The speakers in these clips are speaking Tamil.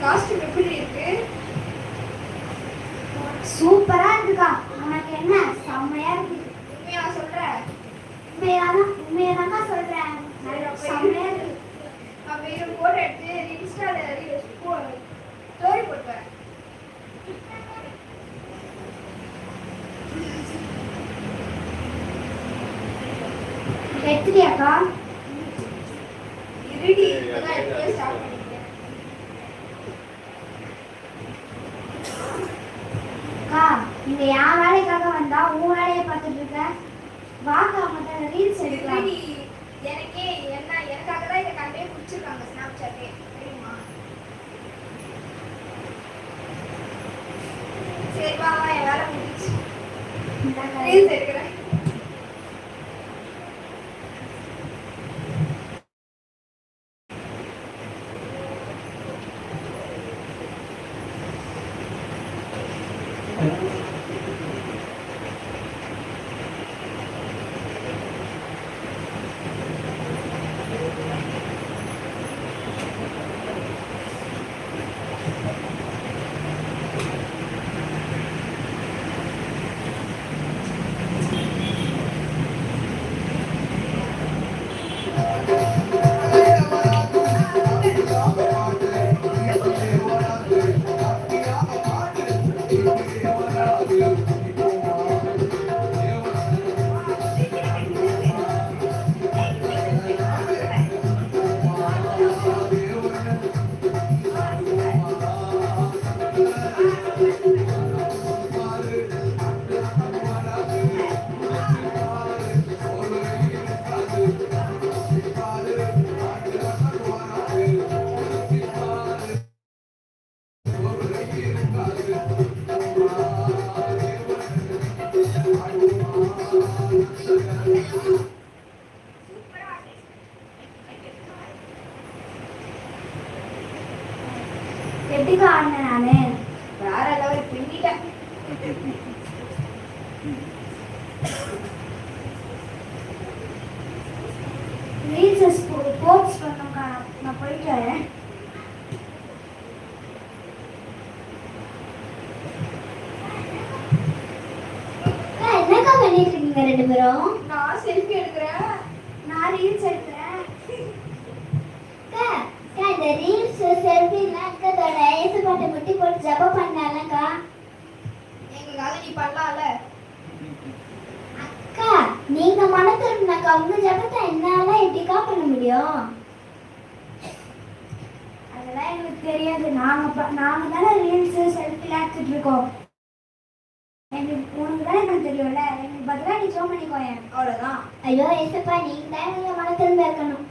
காஸ்டியூம் எப்படி இருக்கு? சூப்பரா இருக்குக்கா. உனக்கு என்ன செம்மையா இருக்கு. உண்மையா சொல்ற? உண்மையாதாங்க சொல்றேன். செம்மையா இருக்கு. நான் வேற போட்டோ எடுத்து இன்ஸ்டால ஸ்டோரி போட்டுறேன். எடுத்துட்டியாக்கா? இருடி, இப்பதான் எடுத்து ஸ்டார்ட் பண்ணிட்டேன். அக்கா, இங்க என் வேலைக்காக வந்தா உன் வேலையை பார்த்துட்டு இருக்க. வாக்கா, மட்டும் ரீல்ஸ் எடுக்கலாம். எனக்காக தான் இந்த கண்டே பிடிச்சிருக்காங்க ஸ்னாப் சாட்டே, தெரியுமா? சரி வா வா, என் வேலை முடிச்சு ரீல்ஸ் எடுக்கிறேன். எப்படிக்கா ஆடினேன் நானு? வேற லெவல் பின்னிட்டேன். ரீல்ஸ் போஸ்ட் பண்ணோம்க்கா. நான் போயிட்டு வரேன். என்னக்கா பண்ணிட்டு இருக்கீங்க ரெண்டு பேரும்? நான் செல்ஃபி எடுக்கிறேன். நான் ரீல்ஸ் எடுக்கிறேன். இந்த ரீல்ஸ் செல்ஃபிலாம் இருக்கதோட ஏசு பாட்டை முட்டி போட்டு ஜபம் பண்ணாலக்கா. எங்களுக்காக நீ பண்ணலாம்ல அக்கா. நீங்க மனத்திருந்தாக்கா உங்க ஜபத்தை என்னால எப்படிக்கா பண்ண முடியும்? அதெல்லாம் எங்களுக்கு தெரியாது. நாங்க தானே ரீல்ஸ் செல்ஃபிலாம் எடுத்துட்டு இருக்கோம். உனக்கு தான் எனக்கு தெரியும்ல. எனக்கு பதிலாக நீ ஜோம் பண்ணிக்கோங்க, அவ்வளோதான். ஐயோ ஏசப்பா, நீங்க தான் நீங்க மனத்திருந்த இருக்கணும்.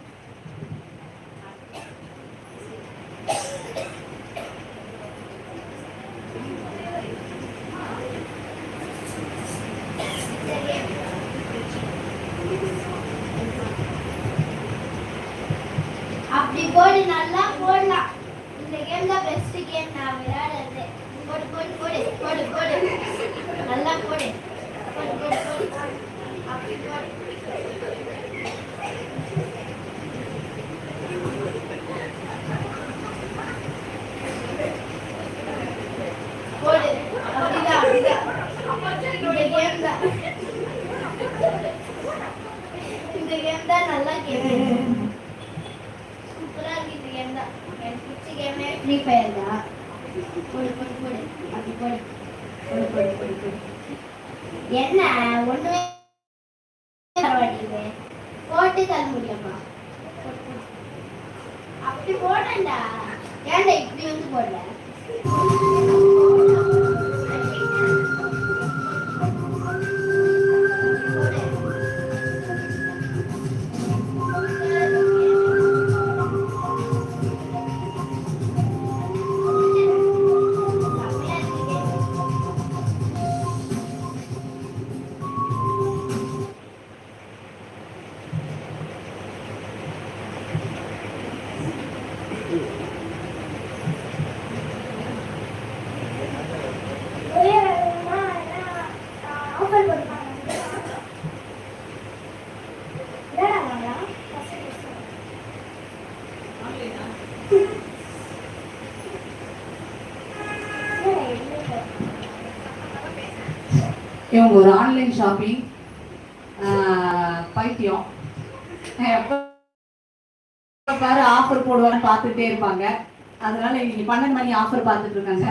அப்படி போடு, நல்லா போடலாம். இந்த கேம் தான் பெஸ்ட் கேம் நான் விளையாடுறது. போடு போடு போடு போடு போடு, நல்லா போடு போடு போடு போடு. அப்படி போடு. போடு, அப்படிதான் அப்படிதான். இந்த கேம் தான் நல்லா கேம். சூப்பரா இருக்கு இந்த கேம் தான். எனக்கு பிடிச்ச கேமே ஃப்ரீ ஃபயர் தான். போடு போடு போடு, அப்படி போடு போடு போடு போடு போடு. என்ன ஒண்ணுமே பரவாயில்லையே, போட்டு தர முடியுமா? அப்படி போடண்டா. ஏன்டா இப்படி வந்து போடல? இவங்க ஒரு ஆன்லைன் ஷாப்பிங் பைத்தியம். எப்போ பாரு ஆஃபர் போடுவான்னு பார்த்துட்டே இருப்பாங்க. அதனால இன்னைக்கு 12 மணி ஆஃபர் பார்த்துட்டு இருக்காங்க.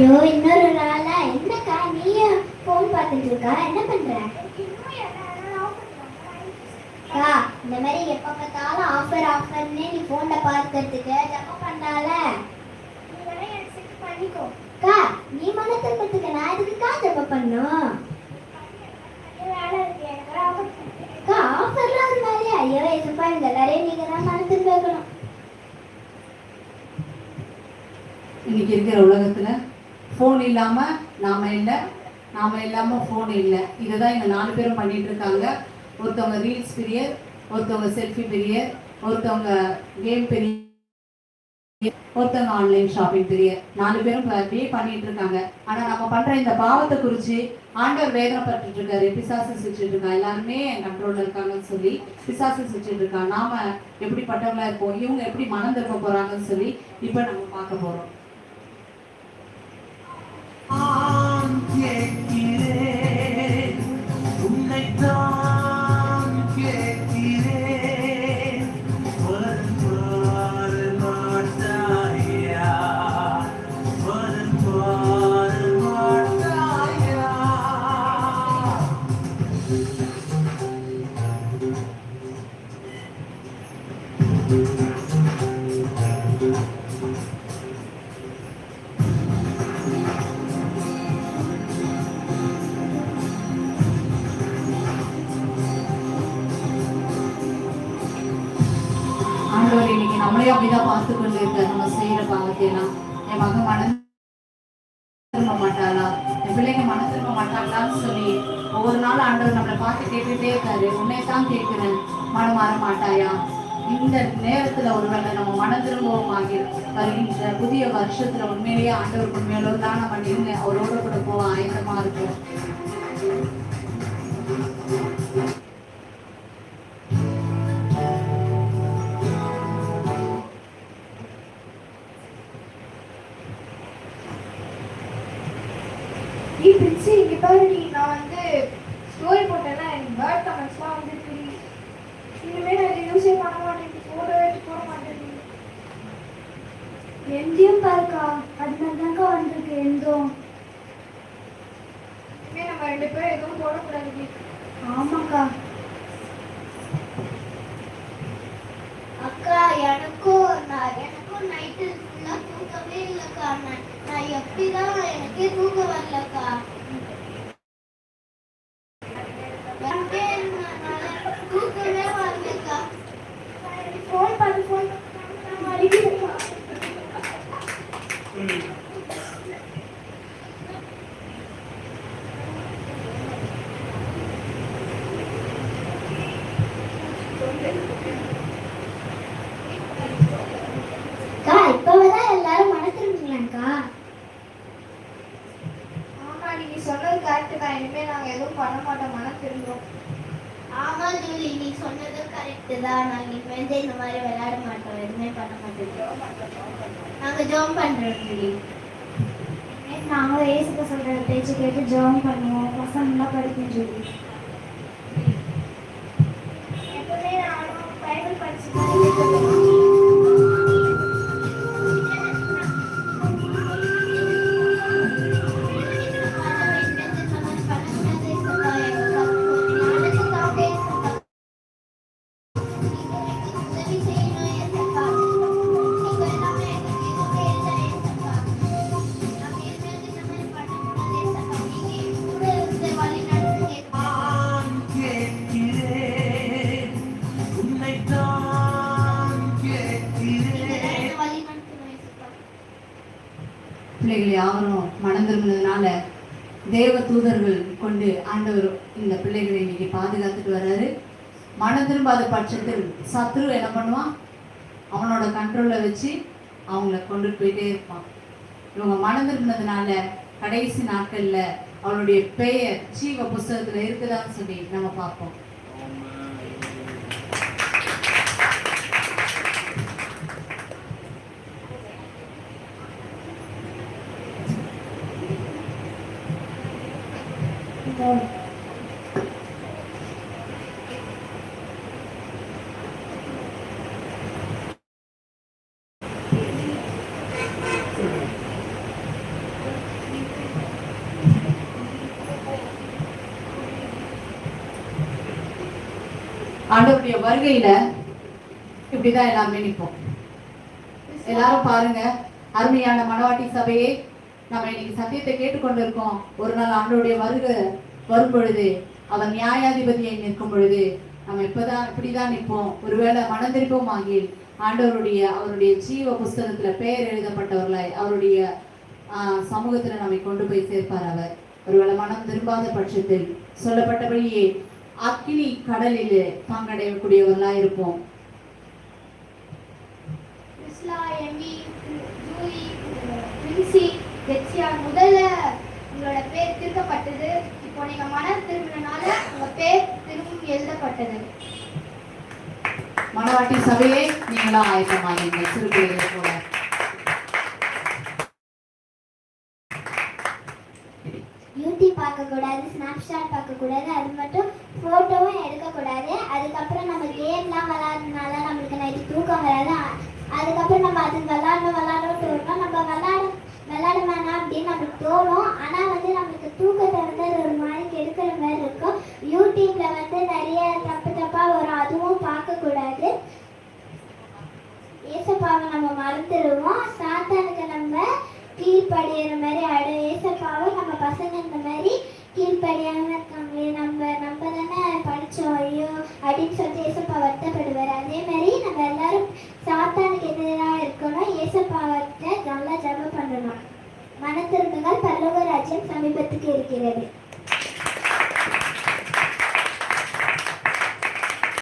ஐயோ இன்னொரு நாளா என்னக்கா நீயும் போன் பார்த்துட்டு இருக்கா? என்ன பண்ற? அக்கா இந்த மாதிரி எப்ப பார்த்தாலும் ஆஃபர் ஆஃபர்னே நீ போன்ல பார்க்கறதுக்கு ஜப்ப பண்ணால பண்ணிக்கோ. அக்கா நீ மன திரும்பத்துக்கு நான் எதுக்குக்கா ஜப்ப பண்ணும்? அக்கா ஆஃபர்லாம் ஒரு மாதிரி ஐயோ எதுப்பா இந்த எல்லாரையும் நீங்க தான் மன திரும்ப வைக்கணும். இன்னைக்கு இருக்கிற உலகத்துல ஃபோன் இல்லாம நாம இல்லை, நாம இல்லாம ஃபோன் இல்லை. இதை தான் இங்க 4 பேரும் பண்ணிட்டு இருக்காங்க. ஒருத்தவங்க ரீல்ஸ் பிரியர், ஒருத்தவங்க செல்ஃபி பிரியர், ஒருத்தவங்க கேம் பிரியர், ஒருத்தவங்க ஆன்லைன் ஷாப்பிங் பிரியர். 4 பேரும் அப்படியே பண்ணிட்டு இருக்காங்க. ஆனா நம்ம பண்ற இந்த பாவத்தை குறிச்சு ஆண்டவர் வேதனைப்பட்டு இருக்காரு. பிசாசு சிரிச்சுட்டு இருக்கான். எல்லாருமே கண்ட்ரோல்ல இருக்காங்கன்னு சொல்லி பிசாசு சிரிச்சுட்டு இருக்கான். நாம எப்படிப்பட்டவங்களா இருப்போம், இவங்க எப்படி மனம் திரும்ப போறாங்கன்னு சொல்லி இப்ப நம்ம பார்க்க போறோம். ஆண்டவர் இன்னைக்கு நம்மளே அப்படிதான் பார்த்து கொண்டு இருக்காரு. நம்ம செய்யற பாவத்தையெல்லாம் என் மகன் மனம் திரும்ப மாட்டாளா, என் பிள்ளைங்க மனம் திரும்ப மாட்டாங்களான்னு சொல்லி ஒவ்வொரு நாளும் ஆண்டவர் நம்மளை பார்த்து கேட்டுட்டே இருக்காரு. உன்னை தான் கேட்கிறேன், மனம் மாற மாட்டாயா? இந்த நேரத்துல ஒருவேளை நம்ம மனம் திரும்பவும் ஆகி வருகின்ற புதிய வருஷத்துல உண்மையிலேயே ஆண்டவர் உண்மையோடு தான் நம்ம நின்று அவரோட கூட போக ஆயத்தமா இருக்கும். இங்க பாருடி, நான் வந்து ஸ்டோரி போட்டேன்னா எனக்கு பேர்ட் கமெண்ட்ஸ்லாம் வந்துருக்கு. இனிமே நான் யூஸே பண்ண மாட்டேன், போட மாட்டேன். எந்தையும் பாருக்கா அதுதான்க்கா வந்திருக்கு. எந்தோம் இனிமே நம்ம 2 பேரும் எதுவும் போடக்கூடாது. ஆமாக்கா. அக்கா எனக்கும் நைட்டு ஃபுல்லா தூக்கவே இல்லக்கா. நான் எப்படிதான் எனக்கே தூக்கம் வரலக்கா. தூக்கவே வரலக்கா. ஃபோன் பண்ணி அடிக்கிறேன். இப்பதான் எல்லாரும் மன திரும்பிங்களாக்கா? ஆமா, நீ சொன்னது கரெக்ட் தான். இனிமே நாங்க எதுவும் பண்ண மாட்டோம், மனம் திரும்புறோம். ஆமா ஜூலி, நீ சொன்னது கரெக்ட் தான். நாங்க இனிமே இந்த மாதிரி விளையாட மாட்டோம், எதுவுமே பண்ண மாட்டோம். நாங்க ஜோம் பண்றோம் ஜூலி. நாங்களும் ஏசுக்க சொல்ற பேச்சு கேட்டு ஜோம் பண்ணுவோம். பசங்களாம் படிக்கும் ஜூலி. எப்பவுமே நானும் பைபிள் படிச்சுட்டு பிள்ளைகள் யாவரும் மனம் திரும்பினதுனால தேவ தூதர்கள் கொண்டு ஆண்டவர் இந்த பிள்ளைகளை இன்னைக்கு பாதுகாத்துட்டு வர்றாரு. மனம் திரும்பாத பட்சத்தில் சத்ரு என்ன பண்ணுவான், அவனோட கண்ட்ரோல்ல வச்சு அவங்கள கொண்டு போயிட்டே இருப்பான். இவங்க மனம் திரும்பினதுனால கடைசி நாட்கள்ல அவளுடைய பெயர் ஜீவ புஸ்தகத்துல இருக்குதான்னு சொல்லி நம்ம பார்ப்போம். ஆண்டவருடைய வருகையில இப்படிதான் எல்லாமே நிற்போம். எல்லாரும் பாருங்க, அருமையான மணவாட்டி சபையே, நம்ம இன்னைக்கு சத்தியத்தை கேட்டுக்கொண்டு இருக்கோம். ஒரு நாள் ஆண்டவருடைய வருகை வரும் பொழுது, அவர் நியாயாதிபதியை நிற்கும் பொழுது நம்ம இப்படிதான் நிற்போம். ஒருவேளை மனந்திருப்போம் ஆகியில் அவருடைய ஜீவ புஸ்தகத்துல பெயர் எழுதப்பட்டவர்களாய் அவருடைய சமூகத்துல நம்மை கொண்டு போய் சேர்ப்பார். அவர் ஒருவேளை மனம் திரும்பாத பட்சத்தில் சொல்லப்பட்டபடியே அக்கினி கடலிலே பங்கடையக்கூடியவர்களா இருப்போம். முதல்ல உங்களோட பேர் திருக்கப்பட்டது. இப்போ நீங்க மனம் திரும்பினால உங்க பேர் திரும்பி எழுதப்பட்டது. மணவாட்டி சபையே, நீங்களா ஆயத்தமானீங்க சிறு பிள்ளைகளை போல. யூடியூப் பார்க்கக்கூடாது, ஸ்னாப்சாட் பார்க்கக்கூடாது, அது மட்டும் ஃபோட்டோவும் எடுக்கக்கூடாது. அதுக்கப்புறம் நம்ம கேம்லாம் விளாட்றதுனால நம்மளுக்கு நைட்டு தூக்கம் வராது. அதுக்கப்புறம் நம்ம அது விளாடணும்னு தோணும். நம்ம விளாட வேணாம் அப்படின்னு நம்மளுக்கு தோணும். ஆனால் நம்மளுக்கு தூக்கத்தை ஒரு மாதிரி கெடுக்கிற மாதிரி இருக்கும். யூடியூப்ல நிறைய தப்பா வரும், அதுவும் பார்க்கக்கூடாது. ஏசப்பாவை நம்ம மறந்துடுவோம். சாத்தானுக்கு நம்ம கீழ்படிகிற மாதிரி ஏசப்பாவை நம்ம பசங்க இந்த மாதிரி கீழ்படியாம இருக்காங்களே, நம்ம தானே படித்தோம் ஐயோ அப்படின்னு சொல்லிட்டு ஏசப்பா வருத்தப்படுவார். அதே மாதிரி நம்ம எல்லாரும் சாத்தானுக்கு எதிராக இருக்கணும். ஏசப்பாவர்கிட்ட நல்லா ஜெபம் பண்ணணும். மனத்திருந்துங்கள், பரலோக ராஜ்யம் சமீபத்துக்கு இருக்கிறது.